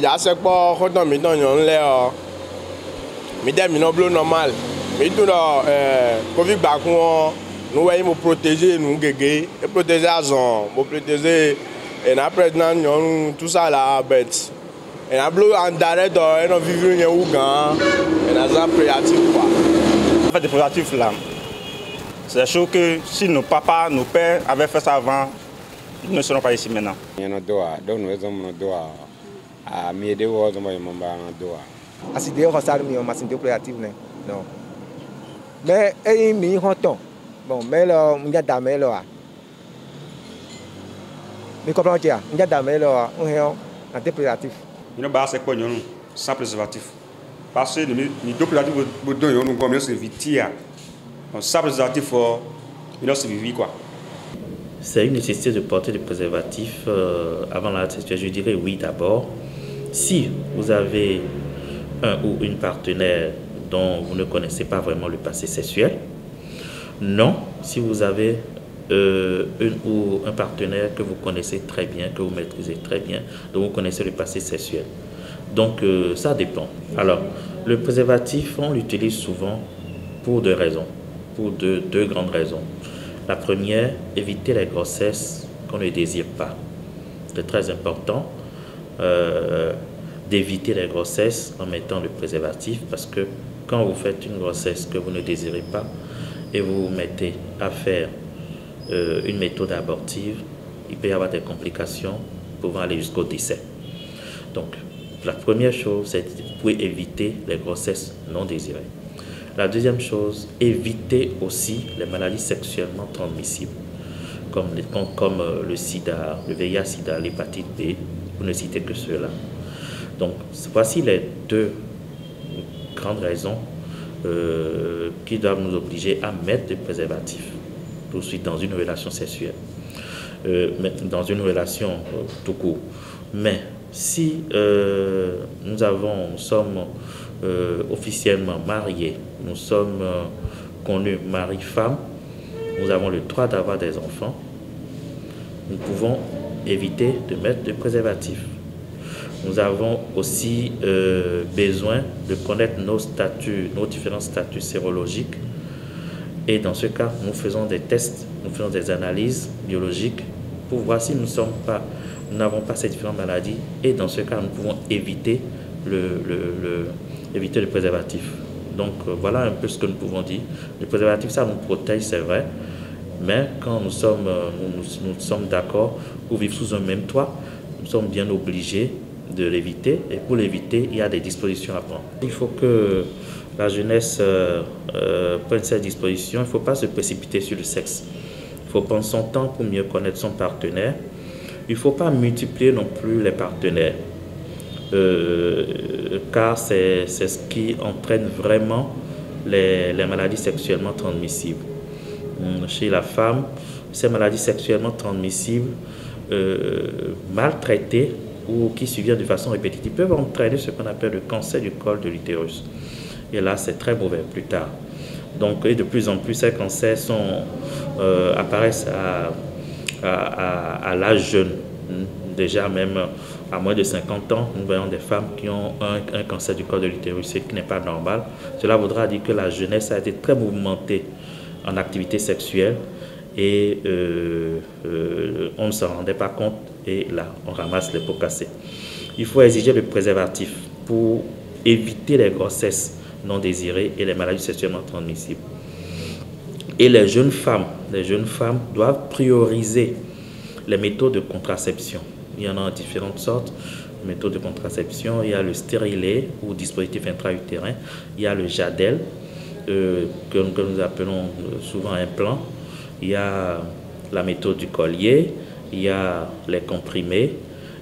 a c'est pas quand on met dans l'air mais des minoblo normal mais tout là Covid bakon nous voyons protéger nous gégé et protéger azon pour protéger et après nous tout ça là bête et a bleu en d'arrêt et on vivre une ougan et dans un préatif quoi en fait des préatifs là c'est sûr que si nos papas nos pères avaient fait ça avant ils ne seront pas ici maintenant. Acidez resarmi en machine de créative non mais et mi honton bon mais là on y a damé là mais comment dire on y a damé là on est en déprédatif il ne pas c'est quoi non sans préservatif parce que les deux préservatifs vous donnent nous comme c'est vitia sans préservatif il ne se vit quoi. C'est une nécessité de porter des préservatifs avant la sexualité. Je dirais oui d'abord. Si vous avez un ou une partenaire dont vous ne connaissez pas vraiment le passé sexuel, non. Si vous avez une ou un partenaire que vous connaissez très bien, que vous maîtrisez très bien, dont vous connaissez le passé sexuel. Donc ça dépend. Alors, le préservatif, on l'utilise souvent pour deux raisons, pour deux grandes raisons. La première, éviter les grossesses qu'on ne désire pas. C'est très important d'éviter les grossesses en mettant le préservatif parce que quand vous faites une grossesse que vous ne désirez pas et vous vous mettez à faire une méthode abortive, il peut y avoir des complications pouvant aller jusqu'au décès. Donc, la première chose, c'est que vous pouvez éviter les grossesses non désirées. La deuxième chose, éviter aussi les maladies sexuellement transmissibles, comme le sida, le VIH-Sida, l'hépatite B, pour ne citer que ceux-là. Donc, voici les deux grandes raisons qui doivent nous obliger à mettre des préservatifs tout de suite dans une relation sexuelle, dans une relation tout court. Mais si nous sommes officiellement mariés, nous sommes connus mari-femme, nous avons le droit d'avoir des enfants, nous pouvons éviter de mettre de préservatifs. Nous avons aussi besoin de connaître nos statuts, nos différents statuts sérologiques. Et dans ce cas, nous faisons des tests, nous faisons des analyses biologiques pour voir si nous n'avons pas ces différentes maladies. Et dans ce cas, nous pouvons éviter éviter le préservatif. Donc voilà un peu ce que nous pouvons dire. Le préservatif, ça nous protège, c'est vrai. Mais quand nous sommes d'accord pour vivre sous un même toit, nous sommes bien obligés de l'éviter. Et pour l'éviter, il y a des dispositions à prendre. Il faut que la jeunesse prenne ces dispositions. Il ne faut pas se précipiter sur le sexe. Il faut prendre son temps pour mieux connaître son partenaire. Il ne faut pas multiplier non plus les partenaires. Car c'est ce qui entraîne vraiment les maladies sexuellement transmissibles. Chez la femme, ces maladies sexuellement transmissibles mal traitées ou qui surviennent de façon répétitive peuvent entraîner ce qu'on appelle le cancer du col de l'utérus. Et là, c'est très mauvais plus tard. Donc, et de plus en plus, ces cancers apparaissent à l'âge jeune. Déjà, même à moins de 50 ans, nous voyons des femmes qui ont un cancer du col de l'utérus, ce qui n'est pas normal. Cela voudra dire que la jeunesse a été très mouvementée en activité sexuelle et on ne s'en rendait pas compte et là, on ramasse les pots cassés. Il faut exiger le préservatif pour éviter les grossesses non désirées et les maladies sexuellement transmissibles. Et les jeunes femmes doivent prioriser les méthodes de contraception. Il y en a différentes sortes de méthodes de contraception. Il y a le stérilet ou dispositif intra-utérin. Il y a le Jadel, que nous appelons souvent implant. Il y a la méthode du collier. Il y a les comprimés.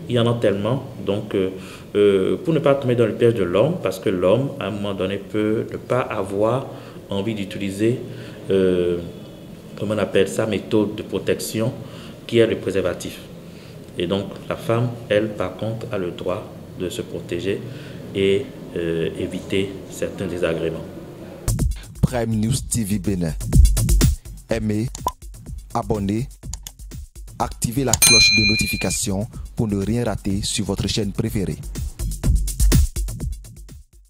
Il y en a tellement. Donc, pour ne pas tomber dans le piège de l'homme, parce que l'homme, à un moment donné, peut ne pas avoir envie d'utiliser, comment on appelle ça, méthode de protection, qui est le préservatif. Et donc, la femme, elle, par contre, a le droit de se protéger et éviter certains désagréments. Prime News TV Bénin. Aimez, abonnez, activez la cloche de notification pour ne rien rater sur votre chaîne préférée.